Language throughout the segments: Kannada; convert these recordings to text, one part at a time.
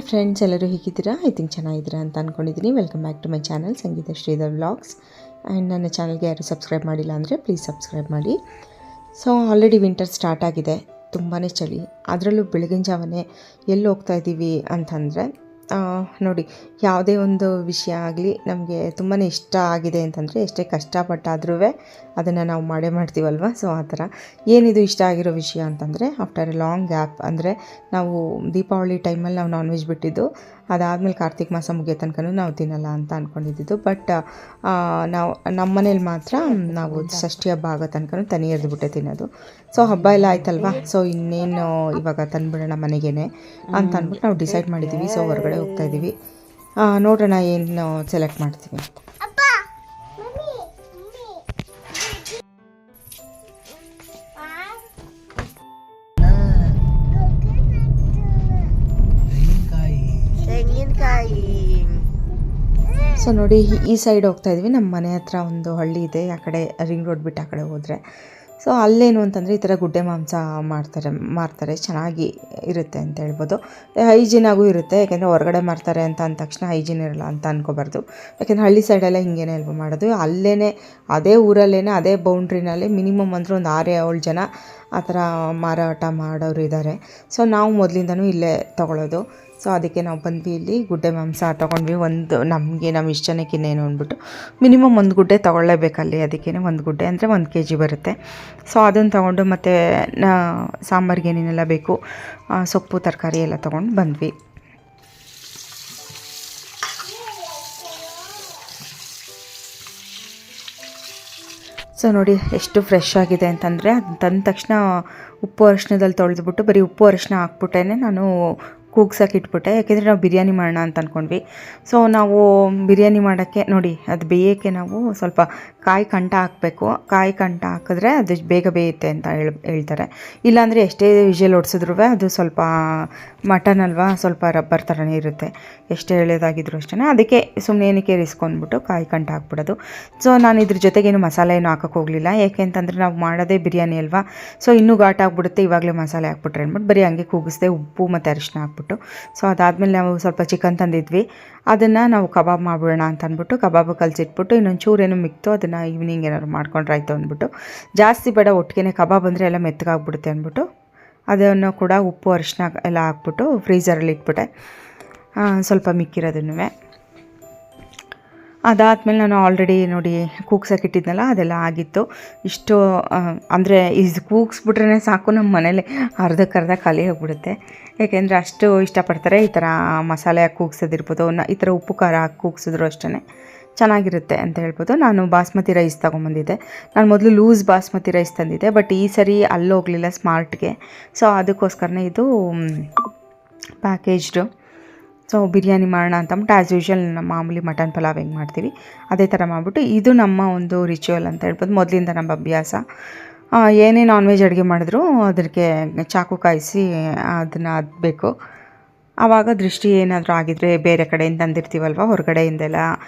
ಫ್ರೆಂಡ್ಸ್, ಎಲ್ಲರೂ ಹೇಗಿದ್ದೀರಾ? ಐ ಥಿಂಕ್ ಚೆನ್ನಾಗಿದ್ದೀರಾ ಅಂತ ಅಂದ್ಕೊಂಡಿದ್ದೀನಿ. Welcome back to my channel Sangeetha Sridhar vlogs. And ನನ್ನ ಚಾನಲ್ಗೆ ಯಾರು ಸಬ್ಸ್ಕ್ರೈಬ್ ಮಾಡಿಲ್ಲ ಅಂದರೆ ಪ್ಲೀಸ್ ಸಬ್ಸ್ಕ್ರೈಬ್ ಮಾಡಿ. ಸೊ ಆಲ್ರೆಡಿ ವಿಂಟರ್ ಸ್ಟಾರ್ಟ್ ಆಗಿದೆ, ತುಂಬಾ ಚಳಿ. ಅದರಲ್ಲೂ ಬೆಳಗಿನ ಜಾವನೇ ಎಲ್ಲಿ ಹೋಗ್ತಾ ಇದ್ದೀವಿ ಅಂತಂದರೆ ನೋಡಿ, ಯಾವುದೇ ಒಂದು ವಿಷಯ ಆಗಲಿ ನಮಗೆ ತುಂಬಾ ಇಷ್ಟ ಆಗಿದೆ ಅಂತಂದರೆ ಎಷ್ಟೇ ಕಷ್ಟಪಟ್ಟಾದ್ರೂ ಅದನ್ನು ನಾವು ಮಾಡೇ ಮಾಡ್ತೀವಲ್ವ. ಸೊ ಆ ಥರ ಏನಿದು ಇಷ್ಟ ಆಗಿರೋ ವಿಷಯ ಅಂತಂದರೆ, ಆಫ್ಟರ್ ಎ ಲಾಂಗ್ ಗ್ಯಾಪ್, ಅಂದರೆ ನಾವು ದೀಪಾವಳಿ ಟೈಮಲ್ಲಿ ನಾವು ನಾನ್ ವೆಜ್ ಬಿಟ್ಟಿದ್ದು, ಅದಾದಮೇಲೆ ಕಾರ್ತಿಕ್ ಮಾಸ ಮುಗಿಯೋ ತನಕ ನಾವು ತಿನ್ನಲ್ಲ ಅಂತ ಅಂದ್ಕೊಂಡಿದ್ದು. ಬಟ್ ನಾವು ನಮ್ಮ ಮನೇಲಿ ಮಾತ್ರ ನಾವು ಷಷ್ಠಿ ಹಬ್ಬ ಆಗೋ ತನಕ ತನಿ ಎರೆದುಬಿಟ್ಟೆ ತಿನ್ನೋದು. ಸೊ ಹಬ್ಬ ಎಲ್ಲ ಆಯ್ತಲ್ವ, ಸೊ ಇನ್ನೇನು ಇವಾಗ ತಂದುಬಿಡೋಣ ಮನೆಗೇನೆ ಅಂತ ಅಂದ್ಬಿಟ್ಟು ನಾವು ಡಿಸೈಡ್ ಮಾಡಿದ್ದೀವಿ. ಸೊ ಹೊರಗಡೆ ಹೋಗ್ತಾಯಿದ್ದೀವಿ, ನೋಡೋಣ ಏನು ಸೆಲೆಕ್ಟ್ ಮಾಡ್ತೀವಿ ಅಂತ. ಸೊ ನೋಡಿ, ಈ ಸೈಡ್ ಹೋಗ್ತಾ ಇದ್ವಿ. ನಮ್ಮ ಮನೆ ಹತ್ರ ಒಂದು ಹಳ್ಳಿ ಇದೆ, ಆ ಕಡೆ ರಿಂಗ್ ರೋಡ್ ಬಿಟ್ಟು ಆ ಕಡೆ ಹೋದರೆ. ಸೊ ಅಲ್ಲೇನು ಅಂತಂದರೆ ಈ ಥರ ಗುಡ್ಡೆ ಮಾಂಸ ಮಾರ್ತಾರೆ, ಚೆನ್ನಾಗಿ ಇರುತ್ತೆ ಅಂತ ಹೇಳ್ಬೋದು. ಹೈಜೀನಾಗೂ ಇರುತ್ತೆ, ಯಾಕೆಂದರೆ ಹೊರಗಡೆ ಮಾರ್ತಾರೆ ಅಂತ ಅಂದ ತಕ್ಷಣ ಹೈಜೀನ್ ಇರಲ್ಲ ಅಂತ ಅಂದ್ಕೋಬಾರ್ದು. ಯಾಕೆಂದರೆ ಹಳ್ಳಿ ಸೈಡೆಲ್ಲ ಹಿಂಗೇನೆ ಅಲ್ವ ಮಾಡೋದು. ಅಲ್ಲೇ ಅದೇ ಊರಲ್ಲೇ ಅದೇ ಬೌಂಡ್ರಿನಲ್ಲಿ ಮಿನಿಮಮ್ ಅಂದರೆ ಒಂದು 6-7 ಜನ ಆ ಥರ ಮಾರಾಟ ಮಾಡೋರು ಇದ್ದಾರೆ. ಸೊ ನಾವು ಮೊದಲಿಂದನೂ ಇಲ್ಲೇ ತೊಗೊಳ್ಳೋದು. ಸೊ ಅದಕ್ಕೆ ನಾವು ಬಂದ್ವಿ, ಇಲ್ಲಿ ಗುಡ್ಡೆ ಮಾಂಸ ತೊಗೊಂಡ್ವಿ. ನಮ್ಮ ಇಷ್ಟು ಜನಕ್ಕೆ ಇನ್ನೇನು ಅಂದ್ಬಿಟ್ಟು ಮಿನಿಮಮ್ ಒಂದು ಗುಡ್ಡೆ ತೊಗೊಳ್ಳೇಬೇಕಲ್ಲಿ. ಅದಕ್ಕೇ ಒಂದು ಗುಡ್ಡೆ ಅಂದರೆ 1 kg ಬರುತ್ತೆ. ಸೊ ಅದನ್ನು ತೊಗೊಂಡು ಮತ್ತು ಸಾಂಬಾರಿಗೆ ಏನೇನೆಲ್ಲ ಬೇಕು, ಸೊಪ್ಪು ತರಕಾರಿ ಎಲ್ಲ ತೊಗೊಂಡು ಬಂದ್ವಿ. ಸೊ ನೋಡಿ ಎಷ್ಟು ಫ್ರೆಶ್ ಆಗಿದೆ ಅಂತಂದರೆ, ಅದು ತಂದ ತಕ್ಷಣ ಉಪ್ಪು ಅರಿಶಿಣದಲ್ಲಿ ತೊಳೆದ್ಬಿಟ್ಟು ಬರೀ ಉಪ್ಪು ಅರಿಶಿಣ ಹಾಕ್ಬಿಟ್ಟೇ ನಾನು ಕೂಗ್ಸೋಕೆ ಇಟ್ಬಿಟ್ಟೆ. ಯಾಕೆಂದರೆ ನಾವು ಬಿರಿಯಾನಿ ಮಾಡೋಣ ಅಂತ ಅಂದ್ಕೊಂಡ್ವಿ. ಸೊ ನಾವು ಬಿರಿಯಾನಿ ಮಾಡೋಕ್ಕೆ ನೋಡಿ, ಅದು ಬೇಯೋಕ್ಕೆ ನಾವು ಸ್ವಲ್ಪ ಕಾಯಿ ಕಂಠ ಹಾಕಬೇಕು. ಕಾಯಿ ಕಂಠ ಹಾಕಿದ್ರೆ ಅದು ಬೇಗ ಬೇಯುತ್ತೆ ಅಂತ ಹೇಳ್ತಾರೆ. ಇಲ್ಲಾಂದರೆ ಎಷ್ಟೇ ವಿಷಲ್ ಹೊಡ್ಸಿದ್ರೂ ಅದು ಸ್ವಲ್ಪ ಮಟನ್ ಅಲ್ವಾ, ಸ್ವಲ್ಪ ರಬ್ಬರ್ ಥರನೇ ಇರುತ್ತೆ, ಎಷ್ಟೇ ಎಳೆದಾಗಿದ್ರು ಅಷ್ಟೇ. ಅದಕ್ಕೆ ಸುಮ್ಮನೆ ಏನಕ್ಕೆ ರಿಸ್ಕೊಂಡ್ಬಿಟ್ಟು ಕಾಯಿ ಕಂಠ ಹಾಕ್ಬಿಡೋದು. ಸೊ ನಾನು ಇದ್ರ ಜೊತೆಗೇನು ಮಸಾಲೆ ಏನು ಹಾಕೋಕ್ಕೆ ಹೋಗಲಿಲ್ಲ, ಯಾಕೆ ಅಂತಂದರೆ ನಾವು ಮಾಡೋದೇ ಬಿರಿಯಾನಿ ಅಲ್ವಾ. ಸೊ ಇನ್ನೂ ಘಾಟ್ ಆಗಿಬಿಡುತ್ತೆ ಇವಾಗಲೇ ಮಸಾಲೆ ಹಾಕ್ಬಿಟ್ರೆ ಅಂದ್ಬಿಟ್ಟು ಬರೀ ಹಂಗೆ ಕೂಗಿಸ್ದೆ, ಉಪ್ಪು ಮತ್ತು ಅರಿಶಿನ ಹಾಕ್ಬಿಟ್ಟು. ಸೊ ಅದಾದಮೇಲೆ ನಾವು ಸ್ವಲ್ಪ ಚಿಕನ್ ತಂದಿದ್ವಿ, ಅದನ್ನು ನಾವು ಕಬಾಬ್ ಮಾಡಿಬಿಡೋಣ ಅಂತ ಅಂದ್ಬಿಟ್ಟು ಕಬಾಬು ಕಲಿಸಿಟ್ಬಿಟ್ಟು ಇನ್ನೊಂದು ಚೂರೇನೋ ಮಿಕ್ತು, ಅದನ್ನು ಈವ್ನಿಂಗ್ ಏನಾದ್ರು ಮಾಡ್ಕೊಂಡ್ರಾಯ್ತು ಅಂದ್ಬಿಟ್ಟು. ಜಾಸ್ತಿ ಬೇಡ, ಒಟ್ಟಿಗೆ ಕಬಾಬ್ ಅಂದರೆ ಎಲ್ಲ ಮೆತ್ತಗಾಗ್ಬಿಡುತ್ತೆ ಅಂದ್ಬಿಟ್ಟು ಅದನ್ನು ಕೂಡ ಉಪ್ಪು ಅರಿಶಿನ ಎಲ್ಲ ಹಾಕ್ಬಿಟ್ಟು ಫ್ರೀಝರಲ್ಲಿ ಇಟ್ಬಿಟ್ಟೆ, ಸ್ವಲ್ಪ ಮಿಕ್ಕಿರೋದನ್ನು. ಅದಾದಮೇಲೆ ನಾನು ಆಲ್ರೆಡಿ ನೋಡಿ ಕೂಗ್ಸೋಕೆ ಇಟ್ಟಿದ್ನಲ್ಲ, ಅದೆಲ್ಲ ಆಗಿತ್ತು. ಇಷ್ಟು ಅಂದರೆ ಇದು ಕೂಗಿಸ್ಬಿಟ್ರೆ ಸಾಕು, ನಮ್ಮ ಮನೇಲಿ ಅರ್ಧಕ್ಕರ್ಧ ಖಾಲಿ ಹೋಗ್ಬಿಡುತ್ತೆ. ಯಾಕೆಂದರೆ ಅಷ್ಟು ಇಷ್ಟಪಡ್ತಾರೆ ಈ ಥರ ಮಸಾಲೆ ಹಾಕಿ ಕೂಗ್ಸೋದಿರ್ಬೋದು, ಈ ಥರ ಉಪ್ಪು ಖಾರ ಹಾಕಿ ಕೂಗ್ಸಿದ್ರು ಅಷ್ಟೇ ಚೆನ್ನಾಗಿರುತ್ತೆ ಅಂತ ಹೇಳ್ಬೋದು. ನಾನು ಬಾಸ್ಮತಿ ರೈಸ್ ತೊಗೊಂಬಂದಿದ್ದೆ. ನಾನು ಮೊದಲು ಲೂಸ್ ಬಾಸ್ಮತಿ ರೈಸ್ ತಂದಿದ್ದೆ, ಬಟ್ ಈ ಸರಿ ಅಲ್ಲಿ ಹೋಗಲಿಲ್ಲ ಸ್ಮಾರ್ಟ್ಗೆ. ಸೊ ಅದಕ್ಕೋಸ್ಕರನೇ ಇದು ಪ್ಯಾಕೇಜ್ಡು. ಸೊ ಬಿರಿಯಾನಿ ಮಾಡೋಣ ಅಂತಂದ್ಬಿಟ್ಟು ಆ್ಯಸ್ ಯೂಶ್ವಲ್ ನಮ್ಮ ಮಾಮೂಲಿ ಮಟನ್ ಪಲಾವ್ ಹೆಂಗೆ ಮಾಡ್ತೀವಿ ಅದೇ ಥರ ಮಾಡಿಬಿಟ್ಟು, ಇದು ನಮ್ಮ ಒಂದು ರಿಚುವಲ್ ಅಂತ ಹೇಳ್ಬೋದು, ಮೊದಲಿಂದ ನಮ್ಮ ಅಭ್ಯಾಸ. ಏನೇ ನಾನ್ ವೆಜ್ ಅಡುಗೆ ಮಾಡಿದ್ರು ಅದಕ್ಕೆ ಚಾಕು ಕಾಯಿಸಿ ಅದನ್ನು ಅದ್ಬೇಕು. ಆವಾಗ ದೃಷ್ಟಿ ಏನಾದರೂ ಆಗಿದ್ರೆ ಬೇರೆ ಕಡೆಯಿಂದ ತಂದಿರ್ತೀವಲ್ವ, ಹೊರಗಡೆಯಿಂದೆಲ್ಲ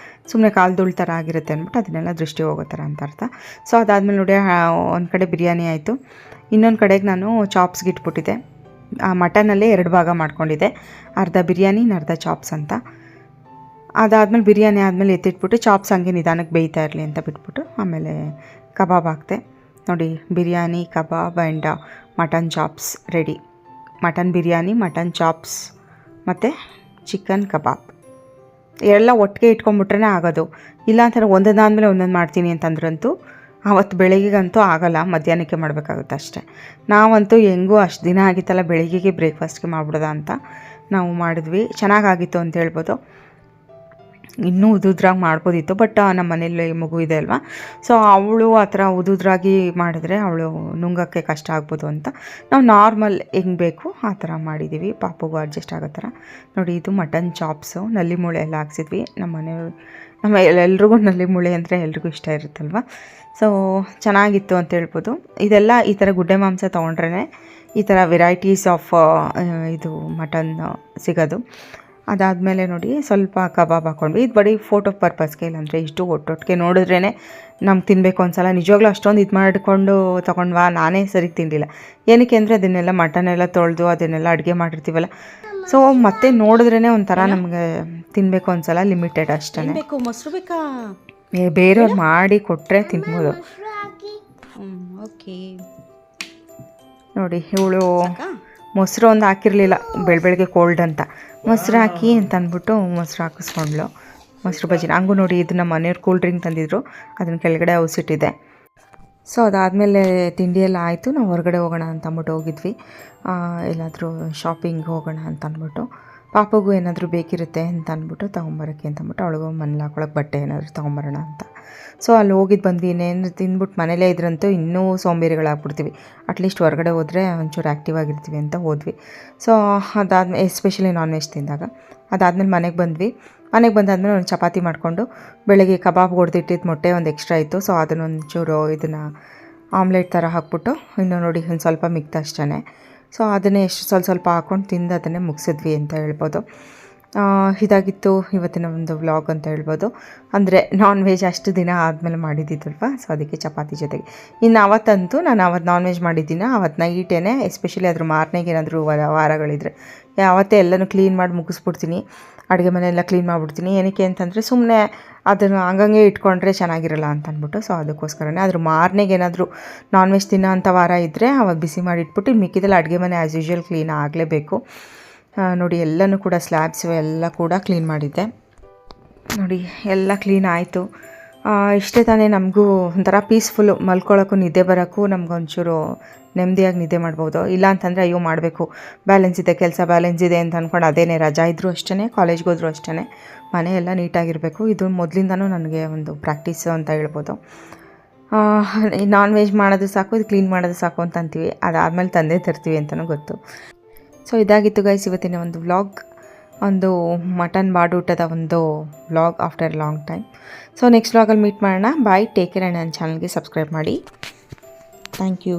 ಸುಮ್ಮನೆ ಕಾಲ್ದುಳ್ ಥರ ಆಗಿರುತ್ತೆ ಅಂದ್ಬಿಟ್ಟು ಅದನ್ನೆಲ್ಲ ದೃಷ್ಟಿ ಹೋಗೋ ಥರ ಅಂತ ಅರ್ಥ. ಸೊ ಅದಾದಮೇಲೆ ನೋಡಿ, ಒಂದು ಕಡೆ ಬಿರಿಯಾನಿ ಆಯಿತು, ಇನ್ನೊಂದು ಕಡೆಗೆ ನಾನು ಚಾಪ್ಸ್ಗೆ ಇಟ್ಬಿಟ್ಟಿದ್ದೆ. ಮಟನಲ್ಲೇ 2 ಭಾಗ ಮಾಡ್ಕೊಂಡಿದ್ದೆ, ಅರ್ಧ ಬಿರಿಯಾನಿ ಅರ್ಧ ಚಾಪ್ಸ್ ಅಂತ. ಅದಾದಮೇಲೆ ಬಿರಿಯಾನಿ ಆದಮೇಲೆ ಎತ್ತಿಟ್ಬಿಟ್ಟು ಚಾಪ್ಸ್ ಹಂಗೆ ನಿಧಾನಕ್ಕೆ ಬೇಯ್ತಾ ಇರಲಿ ಅಂತ ಬಿಟ್ಬಿಟ್ಟು ಆಮೇಲೆ ಕಬಾಬ್ ಹಾಕ್ತೆ. ನೋಡಿ, biryani, kebab and mutton chops ready. Mutton biryani, mutton chops ಮತ್ತು ಚಿಕನ್ ಕಬಾಬ್ ಎಲ್ಲ ಒಟ್ಟಿಗೆ ಇಟ್ಕೊಂಡ್ಬಿಟ್ರೆ ಆಗೋದು. ಇಲ್ಲ ಅಂತಾರೆ ಒಂದೊಂದಾದಮೇಲೆ ಒಂದೊಂದು ಮಾಡ್ತೀನಿ ಅಂತಂದ್ರಂತೂ ಆವತ್ತು ಬೆಳಗ್ಗೆಗಂತೂ ಆಗೋಲ್ಲ, ಮಧ್ಯಾಹ್ನಕ್ಕೆ ಮಾಡಬೇಕಾಗುತ್ತೆ ಅಷ್ಟೇ. ನಾವಂತೂ ಹೆಂಗೂ ಅಷ್ಟು ದಿನ ಆಗಿತ್ತಲ್ಲ, ಬೆಳಗ್ಗೆಗೆ ಬ್ರೇಕ್ಫಾಸ್ಟ್ಗೆ ಮಾಡ್ಬಿಡೋದ ಅಂತ ನಾವು ಮಾಡಿದ್ವಿ. ಚೆನ್ನಾಗಾಗಿತ್ತು ಅಂತ ಹೇಳ್ಬೋದು. ಇನ್ನೂ ಉದುದ್ರಾಗಿ ಮಾಡ್ಬೋದಿತ್ತು, ಬಟ್ ನಮ್ಮ ಮನೇಲಿ ಮಗು ಇದೆ ಅಲ್ವಾ, ಸೊ ಅವಳು ಆ ಥರ ಉದುದ್ರಾಗಿ ಮಾಡಿದ್ರೆ ಅವಳು ನುಂಗೋಕ್ಕೆ ಕಷ್ಟ ಆಗ್ಬೋದು ಅಂತ ನಾವು ನಾರ್ಮಲ್ ಹೆಂಗೆ ಬೇಕು ಆ ಥರ ಮಾಡಿದ್ದೀವಿ, ಪಾಪುಗೂ ಅಡ್ಜಸ್ಟ್ ಆಗೋ ಥರ. ನೋಡಿ, ಇದು ಮಟನ್ ಚಾಪ್ಸು, ನಲ್ಲಿ ಮೂಳೆ ಎಲ್ಲ ಹಾಕ್ಸಿದ್ವಿ. ನಮ್ಮ ಎಲ್ರಿಗೂ ನಲ್ಲಿ ಮೂಳೆ ಅಂದರೆ ಎಲ್ರಿಗೂ ಇಷ್ಟ ಇರುತ್ತಲ್ವ. ಸೊ ಚೆನ್ನಾಗಿತ್ತು ಅಂತ ಹೇಳ್ಬೋದು. ಇದೆಲ್ಲ ಈ ಥರ ಗುಡ್ಡೆ ಮಾಂಸ ತೊಗೊಂಡ್ರೆ ಈ ಥರ ವೆರೈಟೀಸ್ ಆಫ್ ಇದು ಮಟನ್ ಸಿಗೋದು. ಅದಾದಮೇಲೆ ನೋಡಿ, ಸ್ವಲ್ಪ ಕಬಾಬ್ ಹಾಕ್ಕೊಂಡ್ವಿ. ಇದು ಬರೀ ಫೋಟೋ ಪರ್ಪಸ್ಗೆ, ಇಲ್ಲಾಂದರೆ ಇಷ್ಟು ಒಟ್ಟೊಟ್ಟಿಗೆ ನೋಡಿದ್ರೇ ನಮ್ಗೆ ತಿನ್ನಬೇಕು ಅನ್ಸಲ್ಲ. ನಿಜವಾಗ್ಲೂ ಅಷ್ಟೊಂದು ಇದು ಮಾಡಿಕೊಂಡು ತೊಗೊಂಡ್ವಾ, ನಾನೇ ಸರಿಗೆ ತಿನ್ನಲಿಲ್ಲ. ಏನಕ್ಕೆ ಅಂದರೆ ಅದನ್ನೆಲ್ಲ ಮಟನೆಲ್ಲ ತೊಳೆದು ಅದನ್ನೆಲ್ಲ ಅಡುಗೆ ಮಾಡಿರ್ತೀವಲ್ಲ, ಸೊ ಮತ್ತೆ ನೋಡಿದ್ರೇ ಒಂಥರ ನಮಗೆ ತಿನ್ನಬೇಕು ಅನ್ಸಲ್ಲ, ಲಿಮಿಟೆಡ್ ಅಷ್ಟೇ. ಮೊಸರು ಬೇಕಾ? ಬೇರೆಯವ್ರು ಮಾಡಿ ಕೊಟ್ಟರೆ ತಿನ್ಬೋದು. ಓಕೆ ನೋಡಿ ಇವಳು ಮೊಸರು ಒಂದು ಹಾಕಿರಲಿಲ್ಲ, ಬೆಳಗ್ಗೆ ಕೋಲ್ಡ್ ಅಂತ ಮೊಸರು ಹಾಕಿ ಅಂತ ಅಂದ್ಬಿಟ್ಟು ಮೊಸರು ಹಾಕಿಸ್ಕೊಂಡ್ಳು. ಮೊಸರು ಬಜ್ಜಿನ ಹಂಗೂ ನೋಡಿ, ಇದು ನಮ್ಮ ಮನೆಯವ್ರು ಕೂಲ್ ಡ್ರಿಂಕ್ ತಂದಿದ್ರು, ಅದನ್ನು ಕೆಳಗಡೆ ಔಸಿಟ್ಟಿದೆ. ಸೊ ಅದಾದಮೇಲೆ ತಿಂಡಿ ಎಲ್ಲ ಆಯಿತು. ನಾವು ಹೊರಗಡೆ ಹೋಗೋಣ ಅಂತ ಅಂದ್ಬಿಟ್ಟು ಹೋಗಿದ್ವಿ, ಎಲ್ಲಾದರೂ ಶಾಪಿಂಗ್ ಹೋಗೋಣ ಅಂತ ಅಂದ್ಬಿಟ್ಟು. ಪಾಪಗೂ ಏನಾದರೂ ಬೇಕಿರುತ್ತೆ ಅಂತ ಅಂದ್ಬಿಟ್ಟು ತೊಗೊಂಬರೋಕ್ಕೆ ಅಂತ ಅಂದ್ಬಿಟ್ಟು ಅವಳಿಗೂ ಮನೇಲಿ ಹಾಕೊಳಕ್ಕೆ ಬಟ್ಟೆ ಏನಾದರೂ ತೊಗೊಂಬರೋಣ ಅಂತ. ಸೊ ಅಲ್ಲಿ ಹೋಗಿದ್ದು ಬಂದ್ವಿ. ಇನ್ನೇನು ತಿಂದ್ಬಿಟ್ಟು ಮನೇಲೇ ಇದ್ರಂತೂ ಇನ್ನೂ ಸೋಂಬೇರಿಗಳಾಗ್ಬಿಡ್ತೀವಿ. ಅಟ್ಲೀಸ್ಟ್ ಹೊರಗಡೆ ಹೋದರೆ ಒಂಚೂರು ಆ್ಯಕ್ಟಿವ್ ಆಗಿರ್ತೀವಿ ಅಂತ ಹೋದ್ವಿ. ಸೊ ಅದಾದಮೇಲೆ ಎಸ್ಪೆಷಲಿ ನಾನ್ ವೆಜ್ ತಿಂದಾಗ ಅದಾದಮೇಲೆ ಮನೆಗೆ ಬಂದ್ವಿ. ಮನೆಗೆ ಬಂದಾದ್ಮೇಲೆ ಒಂದು ಚಪಾತಿ ಮಾಡಿಕೊಂಡು, ಬೆಳಗ್ಗೆ ಕಬಾಬ್ ಹೊಡೆದಿಟ್ಟಿದ್ದು ಮೊಟ್ಟೆ ಒಂದು ಎಕ್ಸ್ಟ್ರಾ ಇತ್ತು, ಸೊ ಅದನ್ನೊಂಚೂರು ಇದನ್ನು ಆಮ್ಲೆಟ್ ಥರ ಹಾಕ್ಬಿಟ್ಟು, ಇನ್ನೂ ನೋಡಿ ಒಂದು ಸ್ವಲ್ಪ ಮಿಕ್ತ ಅಷ್ಟೇ. ಸೊ ಅದನ್ನೇ ಎಷ್ಟು ಸ್ವಲ್ಪ ಹಾಕ್ಕೊಂಡು ತಿಂದು ಅದನ್ನೇ ಮುಗಿಸಿದ್ವಿ ಅಂತ ಹೇಳ್ಬೋದು. ಇದಾಗಿತ್ತು ಇವತ್ತಿನ ಒಂದು ವ್ಲಾಗ್ ಅಂತ ಹೇಳ್ಬೋದು. ಅಂದರೆ ನಾನ್ ವೆಜ್ ಅಷ್ಟು ದಿನ ಆದಮೇಲೆ ಮಾಡಿದ್ದಿದ್ದಲ್ವ, ಸೊ ಅದಕ್ಕೆ ಚಪಾತಿ ಜೊತೆಗೆ. ಇನ್ನು ಅವತ್ತಂತೂ ನಾನು ಅವತ್ತು ನಾನ್ ವೆಜ್ ಮಾಡಿದ್ದೀನಿ, ಅವತ್ತು ನೈಟೇ, ಎಸ್ಪೆಷಲಿ ಅದ್ರ ಮಾರನೆಗೆ ಏನಾದರೂ ವಾರಗಳಿದ್ರೆ ಯಾವತ್ತೇ ಎಲ್ಲನೂ ಕ್ಲೀನ್ ಮಾಡಿ ಮುಗಿಸ್ಬಿಡ್ತೀನಿ. ಅಡುಗೆ ಮನೆಯೆಲ್ಲ ಕ್ಲೀನ್ ಮಾಡಿಬಿಡ್ತೀನಿ. ಏನಕ್ಕೆ ಅಂತಂದರೆ ಸುಮ್ಮನೆ ಅದನ್ನು ಹಂಗಂಗೆ ಇಟ್ಕೊಂಡ್ರೆ ಚೆನ್ನಾಗಿರಲ್ಲ ಅಂತ ಅಂದ್ಬಿಟ್ಟು, ಸೊ ಅದಕ್ಕೋಸ್ಕರನೇ. ಅದ್ರ ಮಾರನೆಗೆ ಏನಾದರೂ ನಾನ್ ವೆಜ್ ತಿನ್ನೋ ಅಂಥ ವಾರ ಇದ್ದರೆ ಅವಾಗ ಬಿಸಿ ಮಾಡಿ ಇಟ್ಬಿಟ್ಟು ಮಿಕ್ಕಿದಲ್ಲಿ ಅಡುಗೆ ಮನೆ ಆ್ಯಸ್ ಯೂಶ್ವಲ್ ಕ್ಲೀನ್ ಆಗಲೇಬೇಕು. ನೋಡಿ ಎಲ್ಲನೂ ಕೂಡ ಸ್ಲ್ಯಾಬ್ಸು ಎಲ್ಲ ಕೂಡ ಕ್ಲೀನ್ ಮಾಡಿದ್ದೆ. ನೋಡಿ ಎಲ್ಲ ಕ್ಲೀನ್ ಆಯಿತು. ಇಷ್ಟೇ ತಾನೇ ನಮಗೂ ಒಂಥರ ಪೀಸ್ಫುಲ್ಲು, ಮಲ್ಕೊಳ್ಳೋಕ್ಕೂ ನಿದ್ದೆ ಬರೋಕ್ಕೂ ನಮಗೊಂಚೂರು ನೆಮ್ಮದಿಯಾಗಿ ನಿದ್ದೆ ಮಾಡ್ಬೋದು. ಇಲ್ಲ ಅಂತಂದರೆ ಅಯ್ಯೋ ಮಾಡಬೇಕು, ಬ್ಯಾಲೆನ್ಸ್ ಇದೆ, ಕೆಲಸ ಬ್ಯಾಲೆನ್ಸ್ ಇದೆ ಅಂತ ಅಂದ್ಕೊಂಡು ಅದೇನೇ ರಜಾ ಇದ್ದರೂ ಅಷ್ಟೇ, ಕಾಲೇಜ್ಗೆ ಹೋದರೂ ಅಷ್ಟೇ ಮನೆ ಎಲ್ಲ ನೀಟಾಗಿರಬೇಕು. ಇದು ಮೊದಲಿಂದನೂ ನನಗೆ ಒಂದು ಪ್ರಾಕ್ಟೀಸು ಅಂತ ಹೇಳ್ಬೋದು. ನಾನ್ ವೆಜ್ ಮಾಡೋದು ಸಾಕು, ಇದು ಕ್ಲೀನ್ ಮಾಡೋದು ಸಾಕು ಅಂತ ಅಂತೀವಿ, ಅದಾದಮೇಲೆ ತಂದೆ ತರ್ತೀವಿ ಅಂತಲೂ ಗೊತ್ತು. ಸೊ ಇದಾಗಿತ್ತು ಗೈಸ್ ಇವತ್ತಿನ ಒಂದು ವ್ಲಾಗ್, ಒಂದು ಮಟನ್ ಬಾಡೂಟದ ಒಂದು vlog after long time. So next ವ್ಲಾಗಲ್ಲಿ ಮೀಟ್ ಮಾಡೋಣ. Bye, take care. ಆ್ಯಂಡ್ ನನ್ನ ಚಾನಲ್ಗೆ ಸಬ್ಸ್ಕ್ರೈಬ್ ಮಾಡಿ. Thank you.